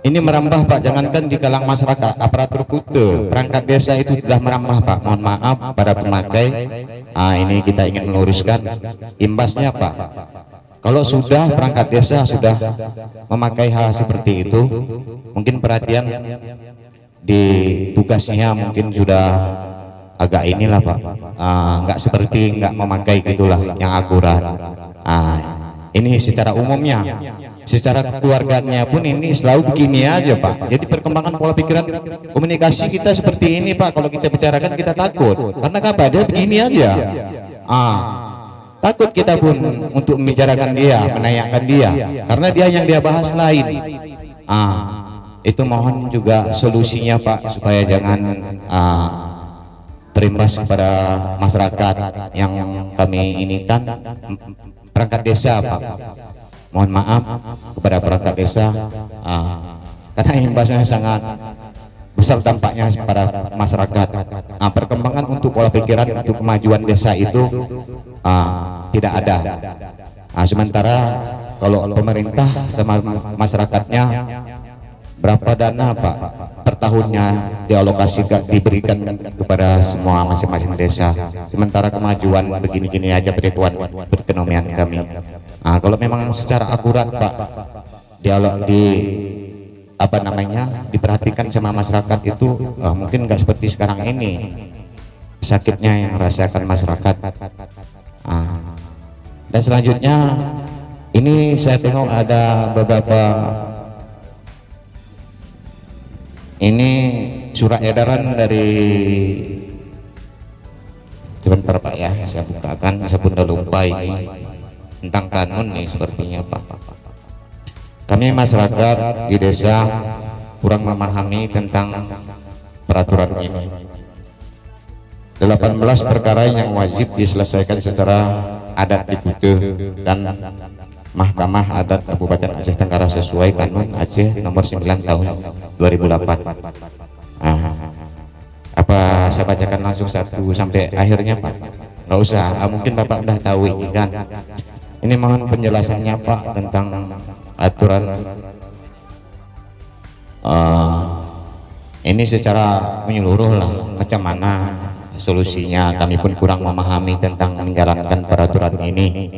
[SPEAKER 2] Ini merambah, Pak. Jangankan di kalangan masyarakat, aparatur kute, perangkat desa itu sudah merambah, Pak. Mohon maaf para pemakai. Ini kita ingin meluruskan imbasnya, Pak. Kalau sudah perangkat desa sudah memakai hal seperti itu, mungkin perhatian di tugasnya mungkin sudah agak inilah, Pak, nggak seperti nggak memakai gitulah yang akurat. Ini secara umumnya, secara keluarganya pun ini selalu begini aja, Pak. Jadi perkembangan pola pikiran komunikasi kita seperti ini, Pak. Kalau kita bicarakan kita takut, karena apa? Dia begini aja. Takut kita pun untuk membicarakan dia, menanyakan dia, karena dia yang dia bahas lain. Itu mohon juga solusinya, Pak, supaya jangan terimbas kepada masyarakat yang kami ini kan perangkat desa, Pak. Mohon maaf kepada perangkat desa, karena imbasnya sangat besar dampaknya pada masyarakat. Perkembangan untuk pola pikiran untuk kemajuan desa itu tidak ada. Sementara kalau pemerintah sama masyarakatnya berapa dana, Pak, per tahunnya dialokasikan, diberikan kepada semua masing-masing desa. Sementara kemajuan begini-gini aja perekonomian kami. Kalau memang secara akurat, Pak, diperhatikan sama masyarakat itu, mungkin nggak seperti sekarang ini sakitnya yang merasakan masyarakat. Dan selanjutnya ini saya tengok ada beberapa ini surat edaran dari, sebentar, Pak, ya, saya bukakan, saya pun udah lupa ini tentang kanun nih sepertinya, Pak. Kami masyarakat di desa kurang memahami tentang peraturan ini. 18 perkara yang wajib diselesaikan secara adat di Kutuh dan Mahkamah Adat Kabupaten Aceh Tenggara sesuai Kanun Aceh nomor 9 tahun 2008. Apa saya bacakan langsung satu sampai akhirnya, Pak? Nggak usah, mungkin Bapak udah tahu ini kan. Ini mohon penjelasannya, Pak, tentang aturan ini secara menyeluruh lah, macam mana solusinya. Kami pun kurang memahami tentang menjalankan peraturan ini.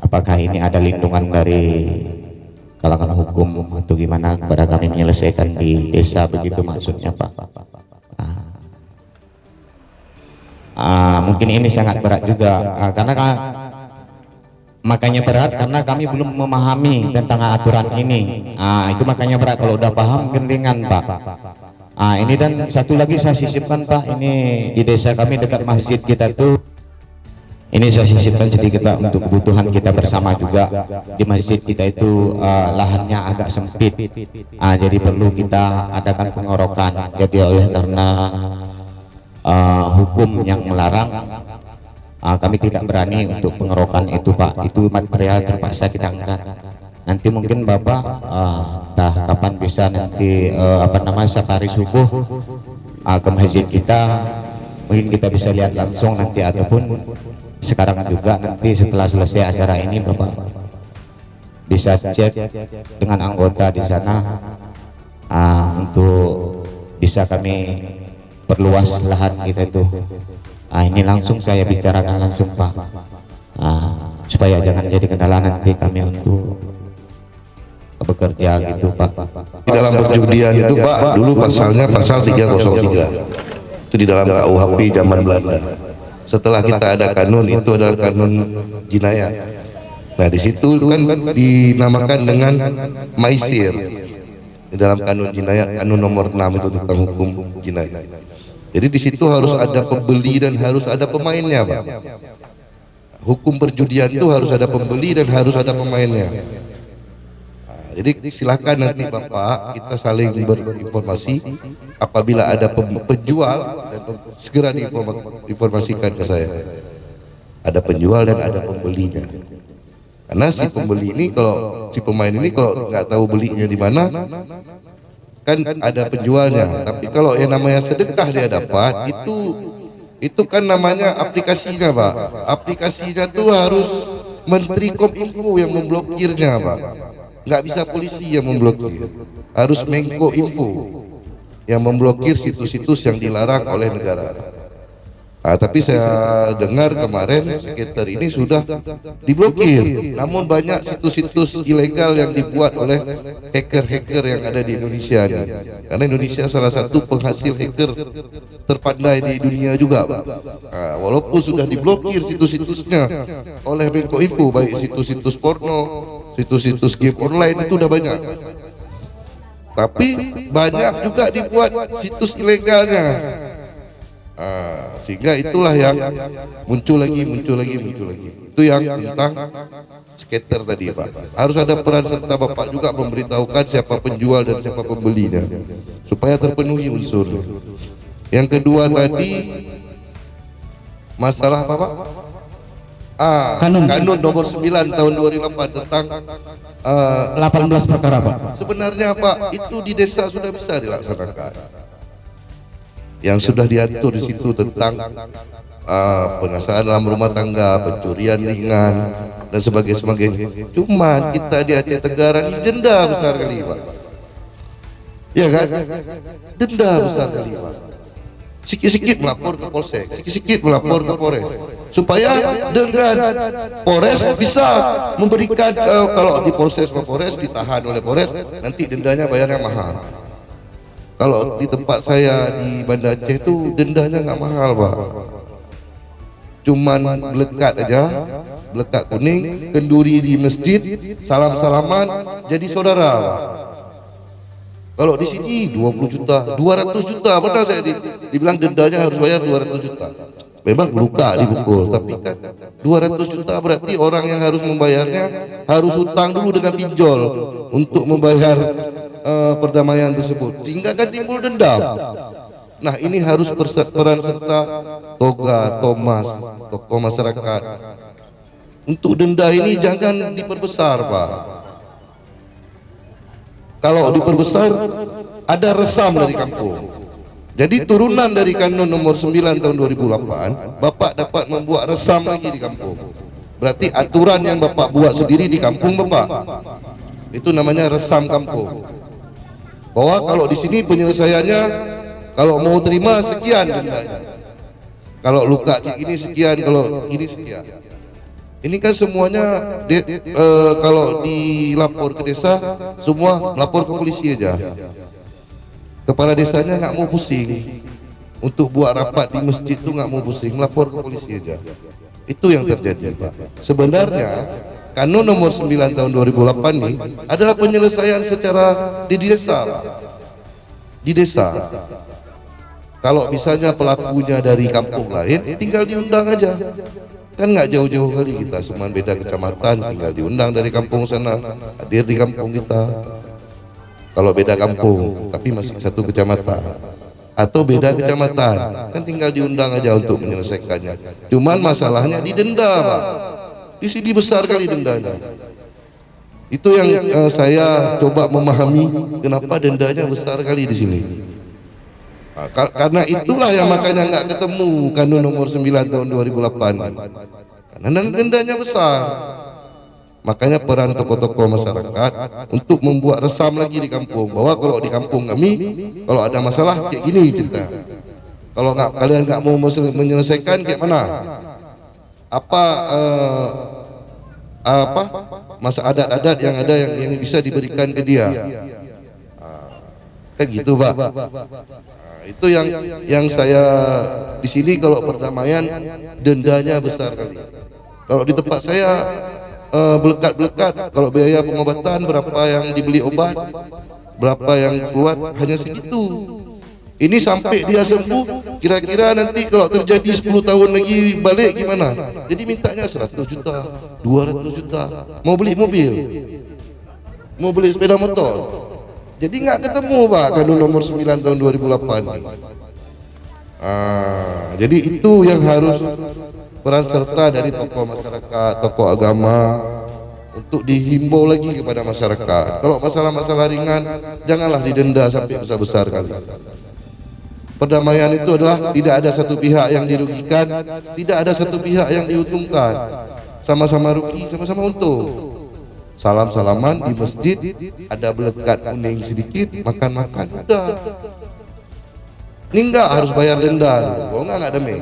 [SPEAKER 2] Apakah ini ada lindungan dari kalangan hukum atau gimana kepada kami menyelesaikan di desa, begitu maksudnya, Pak? Mungkin ini sangat berat juga, karena makanya berat karena kami belum memahami tentang aturan ini. Itu makanya berat. Kalau udah paham mungkin ringan, Pak. Ini dan satu lagi saya sisipkan, Pak, ini di desa kami dekat masjid kita tuh. Ini saya sisipkan sedikit, Pak, untuk kebutuhan kita bersama juga. Di masjid kita itu lahannya agak sempit, jadi perlu kita adakan pengorokan. Jadi oleh karena hukum yang melarang, kami tidak berani untuk pengerokan itu Pak. Itu material terpaksa kita angkat. Nanti mungkin Bapak entah kapan bisa nanti safari subuh ke masjid kita, mungkin kita bisa lihat langsung nanti, ataupun sekarang juga nanti setelah selesai acara ini Bapak bisa cek dengan anggota di sana untuk bisa kami perluas lahan kita itu. Ini langsung saya bicarakan langsung Pak, supaya jangan jadi kendala nanti kami untuk bekerja gitu Pak.
[SPEAKER 6] Di dalam perjudian itu Pak, dulu pasalnya pasal 303 itu di dalam KUHP zaman Belanda. Setelah kita ada kanun, itu adalah kanun jinayat. Nah di situ kan dinamakan dengan maisir di dalam kanun jinayat, kanun nomor 6 itu tentang hukum jinayat. Jadi di situ harus ada pembeli dan harus ada pemainnya Pak. Hukum perjudian itu harus ada pembeli dan harus ada pemainnya. Jadi silakan nanti Bapak kita saling berinformasi. Apabila ada penjual, dan segera diinformasikan ke saya. Ada penjual dan ada pembelinya. Karena si pembeli ini, kalau si pemain ini kalau nggak tahu belinya di mana, kan ada penjualnya. Tapi kalau yang namanya sedekah dia dapat, itu kan namanya aplikasinya Pak. Aplikasinya tuh harus Menteri Kominfo yang memblokirnya Pak. Nggak bisa polisi yang memblokir, harus Menko Info yang memblokir situs-situs yang dilarang oleh negara. Tapi saya dengar kemarin sekitar ini sudah diblokir, namun banyak situs-situs ilegal yang dibuat oleh hacker-hacker yang ada di Indonesia nih. Karena Indonesia salah satu penghasil hacker terpandai di dunia juga Pak. Walaupun sudah diblokir situs-situsnya oleh Menko Info, baik situs-situs porno, situs-situs game online itu udah banyak. Tapi banyak juga dibuat situs ilegalnya. Sehingga itulah yang muncul lagi. Itu yang tentang skater tadi Pak. Harus ada peran serta Bapak juga memberitahukan siapa penjual dan siapa pembelinya, supaya terpenuhi unsur. Yang kedua tadi masalah apa Pak? Kanun nomor 9 tahun 2008 tentang
[SPEAKER 7] 18 perkara Pak.
[SPEAKER 6] Sebenarnya Pak, itu di desa sudah bisa dilaksanakan. Yang sudah diatur di situ tentang pengasahan dalam rumah tangga, pencurian ringan dan sebagainya. Cuman kita di Aceh Tenggara ini denda besar kali Pak. Ya kan? Denda besar kali Pak. Sikit-sikit melapor ke Polsek, sikit-sikit melapor ke Polres, supaya dengan Polres bisa memberikan, kalau di Polsek sama Polres ditahan oleh Polres, nanti dendanya bayarnya mahal. Kalau di tempat saya di Banda Aceh itu dendanya nggak mahal Pak, cuman melekat aja, melekat kuning, kenduri di masjid, salam-salaman, jadi saudara Pak. Kalau di sini 20 juta, 200 juta, pernah saya dibilang dendanya harus bayar 200 juta. Memang luka dipukul, tapi kan 200 juta berarti orang yang harus membayarnya harus hutang dulu dengan pinjol untuk membayar perdamaian tersebut, sehingga kan timbul dendam. Nah ini harus peran serta Toga, Thomas, tokoh masyarakat. Untuk denda ini jangan diperbesar Pak. Kalau diperbesar ada resam dari kampung. Jadi turunan dari kanun nomor 9 tahun 2008, Bapak dapat membuat resam lagi di kampung. Berarti aturan yang Bapak buat sendiri di kampung Bapak, itu namanya resam kampung. Bahwa kalau di sini penyelesaiannya, kalau mau terima sekian dendanya, kalau luka ini sekian, kalau ini sekian. Ini kan semuanya kalau dilapor ke desa, semua melapor ke polisi aja. Kepala desanya nggak mau pusing untuk buat rapat di masjid itu, nggak mau pusing, melapor ke polisi aja. Itu yang terjadi Pak. Sebenarnya kanun nomor 9 tahun 2008 ini adalah penyelesaian secara di desa Pak. Di desa. Kalau misalnya pelakunya dari kampung lain, tinggal diundang aja. Kan nggak jauh-jauh kali kita, cuma beda kecamatan, tinggal diundang dari kampung sana, hadir di kampung kita. Kalau beda kampung, tapi masih satu kecamatan. atau beda kecamatan, kan tinggal diundang aja untuk menyelesaikannya. Cuman masalahnya didenda, Pak. Di sini besar kali dendanya. Itu yang saya coba memahami kenapa dendanya besar kali di sini. Karena itulah yang makanya nggak ketemu Kanun nomor 9 tahun 2008. Karena dendanya besar. Makanya peran tokoh-tokoh masyarakat untuk membuat resam lagi di kampung, bahwa kalau di kampung kami kalau ada masalah kayak gini cerita. Kalau kalian nggak mau menyelesaikan kayak mana? Apa masa adat-adat yang ada yang bisa diberikan ke dia? Kayak gitu, Pak. Itu yang saya di sini kalau perdamaian dendanya besar kali. Kalau di tempat saya belekat-belekat, kalau biaya pengobatan berapa yang dibeli obat, berapa yang kuat, hanya segitu. Ini sampai dia sembuh, kira-kira nanti kalau terjadi 10 tahun lagi balik gimana? Jadi mintanya 100 juta, 200 juta, mau beli mobil, mau beli sepeda motor. Jadi nggak ketemu, Pak, Kanun nomor 9 tahun 2008. Jadi itu yang harus peran serta dari tokoh masyarakat, tokoh agama untuk dihimbau lagi kepada masyarakat. Kalau masalah-masalah ringan janganlah didenda sampai besar-besar kali. Perdamaian itu adalah tidak ada satu pihak yang dirugikan, tidak ada satu pihak yang diuntungkan. Sama-sama rugi, sama-sama untung. Salam-salaman di masjid, ada belekat kuning sedikit, makan-makan, udah. Ini enggak harus bayar denda, kalau enggak damai.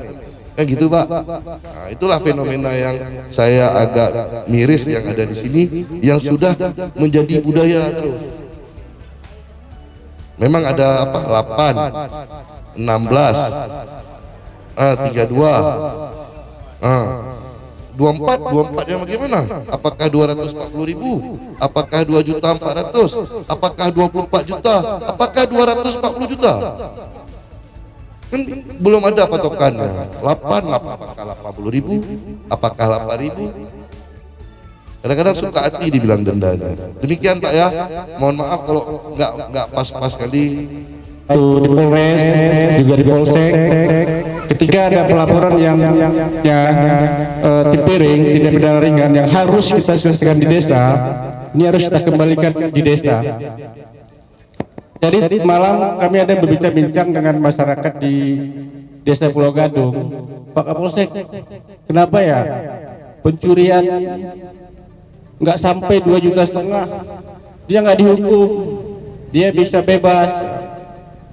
[SPEAKER 6] Kan gitu, Pak. Nah, itulah fenomena yang saya agak miris yang ada di sini, yang sudah menjadi budaya terus. Memang ada 8, 16, 32, 24 yang bagaimana? Apakah 240.000? Apakah 2.400.000? Apakah 24 juta? Apakah 240 juta? Kan belum ada patokannya. 8 apakah 80.000? Apakah 8.000? Kadang-kadang suka hati dibilang dendanya. Demikian, Pak, ya. Mohon maaf kalau nggak pas-pas kali.
[SPEAKER 7] Di Polres juga di Polsek, ketika ada pelaporan yang tipiring tidak pidana ringan yang harus kita selesaikan di desa, ini harus kita kembalikan di desa. Jadi malam kami ada berbincang-bincang dengan masyarakat di Desa Pulau Gadung. Pak Kapolsek, kenapa ya pencurian nggak sampai 2,5 juta, dia nggak dihukum, dia bisa bebas?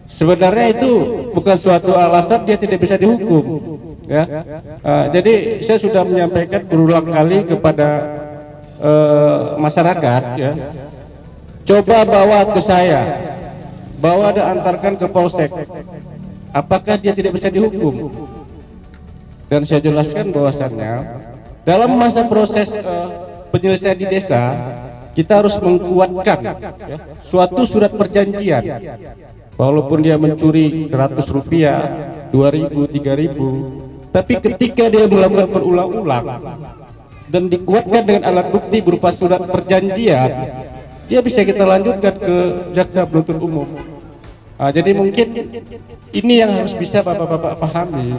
[SPEAKER 7] Sebenarnya itu bukan suatu alasan dia tidak bisa dihukum, ya. Jadi saya sudah menyampaikan berulang kali kepada masyarakat, ya. Coba bawa ke saya, bawa dan antarkan ke Polsek. Apakah dia tidak bisa dihukum? Dan saya jelaskan bahwasannya dalam masa proses penyelesaian di desa kita harus menguatkan, ya, suatu surat perjanjian. Walaupun dia mencuri 100 rupiah, 2.000, 3.000, tapi ketika dia melakukan berulang-ulang dan dikuatkan dengan alat bukti berupa surat perjanjian, dia bisa kita lanjutkan ke jaksa penuntut umum. Jadi mungkin ini yang harus bisa bapak-bapak pahami.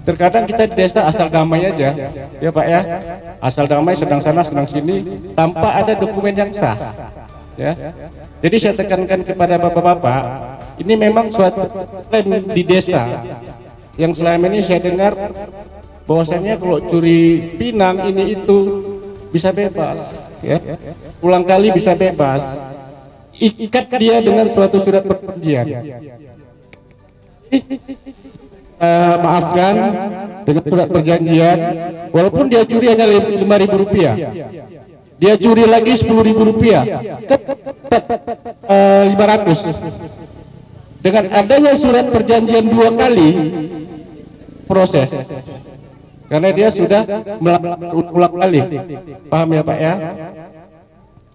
[SPEAKER 7] Terkadang kita di desa asal damai aja, ya Pak, ya, asal damai, sedang sana sedang sini, tanpa ada dokumen yang sah, ya. Jadi saya tekankan kepada bapak-bapak, ini memang suatu tren di desa yang selama ini saya dengar bahwasanya kalau curi pinang ini itu bisa bebas, ya, ulang kali bisa bebas. Ikat dia dengan suatu surat perjanjian. Maafkan, dengan surat perjanjian, walaupun dia curi hanya 5.000 rupiah, dia curi lagi 10.000 rupiah, 500. Dengan adanya surat perjanjian 2 kali proses, karena dia sudah ulang kali. Paham ya, Pak, ya?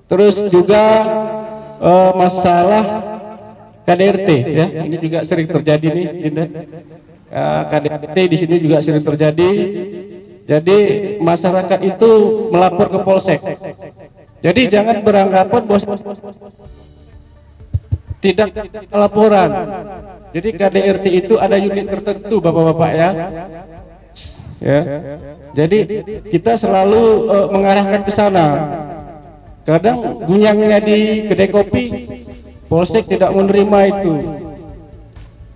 [SPEAKER 7] Terus juga masalah KDRT, ya, ini juga sering terjadi nih, KDRT di sini juga sering terjadi. Jadi masyarakat itu melapor ke Polsek. Jadi jangan beranggapan bos tidak laporan. Jadi KDRT itu ada unit tertentu Bapak-bapak ya. Ya. Jadi kita selalu mengarahkan ke sana. Kadang gunyangnya di kedai kopi, Polsek tidak menerima itu.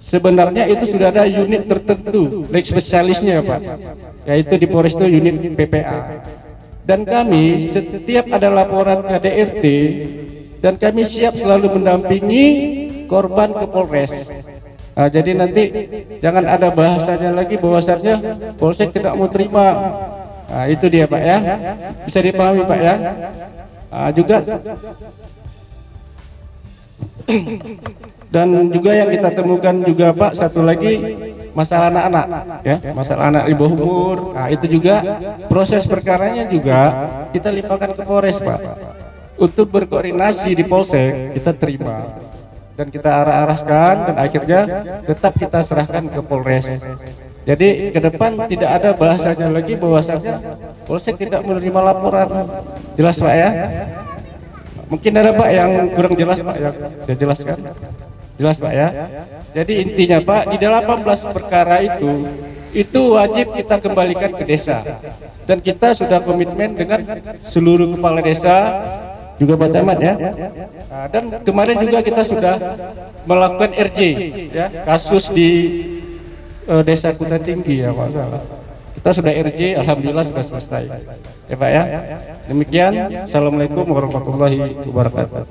[SPEAKER 7] Sebenarnya itu sudah ada unit tertentu, baik spesialisnya Pak, yaitu di Polres itu unit PPA. Dan kami setiap ada laporan KDRT, dan kami siap selalu mendampingi korban ke Polres. Nah, jadi nanti jangan ada bahasanya lagi bahwasannya Polsek tidak mau terima. Nah, itu dia Pak ya, bisa dipahami Pak ya. Juga dan juga yang kita temukan juga Pak, satu lagi masalah anak-anak ya, masalah anak di bawah umur. Nah, itu juga proses perkaranya juga kita limpahkan ke Polres Pak. Untuk berkoordinasi di Polsek kita terima dan kita arahkan dan akhirnya tetap kita serahkan ke Polres. Jadi ke depan tidak ada bahasanya lagi bahwasanya Polsek tidak menerima laporan. Jelas Pak ya? Mungkin ada Pak yang kurang jelas Pak yang saya jelaskan. Jelas Pak ya? Jadi intinya Pak, di 18 perkara itu wajib kita kembalikan ke desa. Dan kita sudah komitmen dengan seluruh kepala desa juga Pak Camat ya. Nah, dan kemarin juga kita sudah melakukan RJ ya, kasus di Desa Kuta Tinggi ya Pak salah. Kita sudah RJ, alhamdulillah sudah selesai. Ya Pak ya. Demikian, assalamualaikum warahmatullahi wabarakatuh.